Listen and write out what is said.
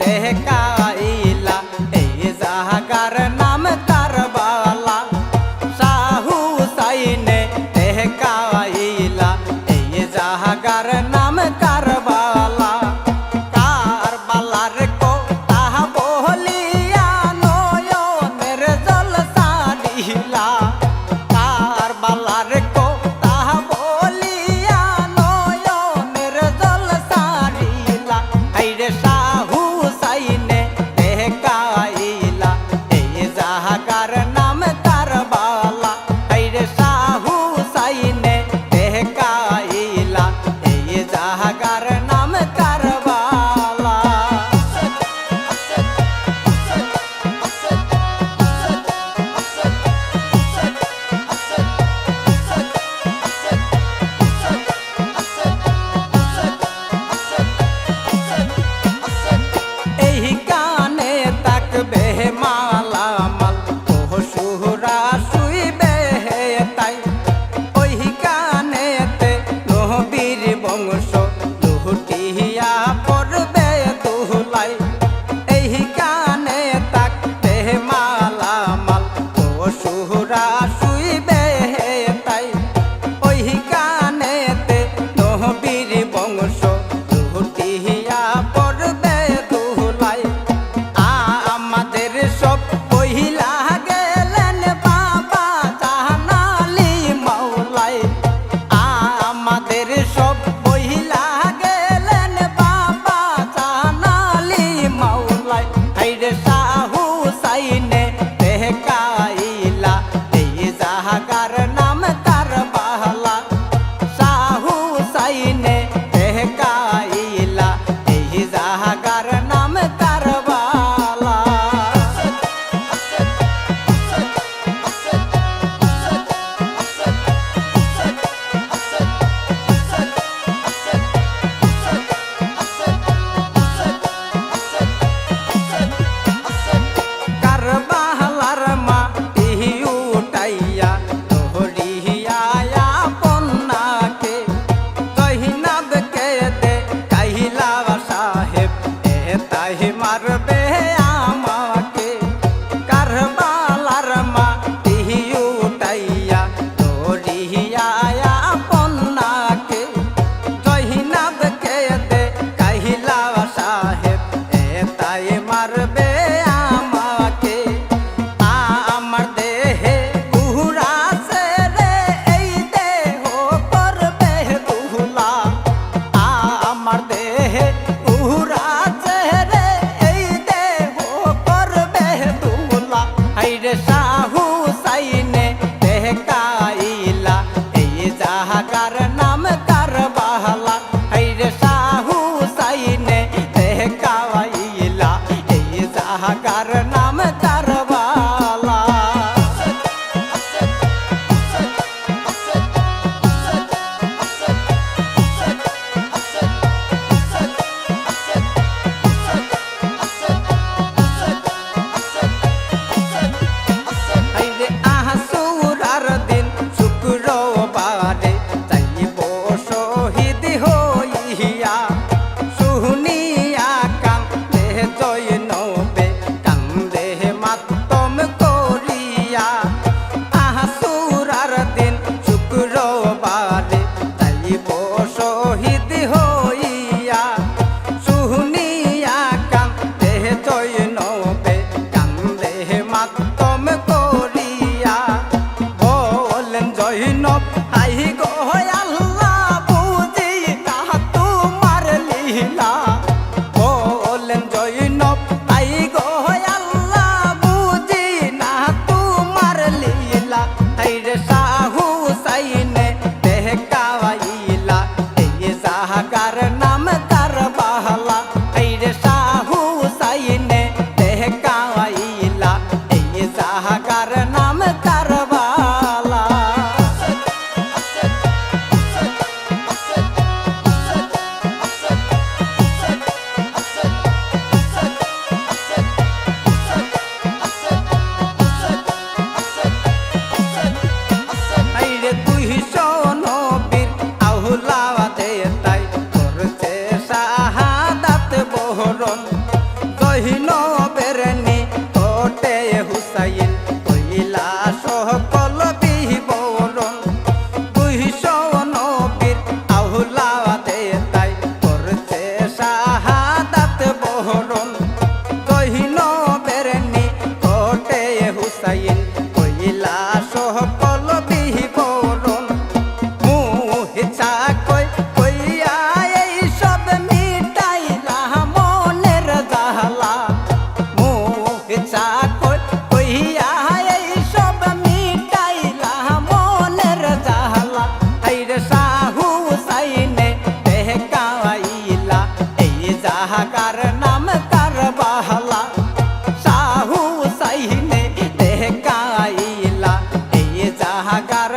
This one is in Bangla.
দেখাইলা এই জাহাগার নাম কারবালা শাহ হুসাইনে দেখাইলা এই জাহাগার নাম কারবালা কারবালার কথা বলিয়া নয়নের জল সারিলা কারবালার কথা বলিয়া নয়নের জল সারিলা হাইরে শাহ হুসাইনে দেখাইলা এই জাহাগার নাম কারবালা হাইরে শাহ হুসাইনে দেখাইলা এই জাহাগার নাম কারবালা। এই গানে তাকবে মালামাল পশুরা শুইবে তাই ওই গানেতে নবীর বংশ লুটিয়া পড়বে দুলাই এই গানে তাকবে মালামাল পশুরা শুইবে তাই ওই গানেতে নবীর বংশ লুটিয়া পড়বে দুলাই আমাদের সব পহিলা গেলেন বাবা জাহানালি মাওলাই আমাদের সব পহিলা গেলেন বাবা জাহানালি মাওলাই হাইরে শাহ হুসাইনে দেখাইলা এই জাহাগার নাম কারবালা শাহ হুসাইনে দেখাইলা এই জাহাগার নাম কারবালা। কারবালার মাটি উঠাইয়া ধরিয়া আপনকে জহিনাবকে দেখাইলা সাহেব তাই মারবে আমাকে কারবালার মাটি উঠাইয়া ধরিয়া আপনকে জহিনাবকে দেখাইলা সাহেব তাই মারবে আমাকে আমার দেহে ঘুরাছে রে এই দেহ করবে দুলা আমার দেহে ঘুরাছে রে এই দেহ করবে দুলা হাইরে শাহ হুসাইনে দেখাইলা এই জাহাগার নাম কারবালা হাইরে শাহ হুসাইনে দেখাইলা এই জাহাগার নাম কারবালা। হাইরে আশুরার দিন শুক্রবারে যাইব শহীদ হইয়া শুনিয়া কান্দে জয়নবে কান্দে মাতম করিয়া আশুরার দিন শুক্রবারে যাইব শহীদ হইয়া শুনিয়া কান্দে জয়নবে কান্দে মাতম করিয়া বলেন জয়নব হাই গো আল্লাহ বুঝি না তোমার লীলা বলেন জয়নব হাই গো আল্লাহ বুঝি না তোমার লীলা হাইরে শাহ হুসাইনে দেখাইলা কই কইয়া এই সব মিটাইলা মনের জালা মুচা কই কইয়া এই সব মিটাইলা মনের জালা হাইরে শাহু সাইনে দেখাইলা এই জাহাকার নাম কারবালা শাহু সাইনে দেখাইলা এই জাহাকার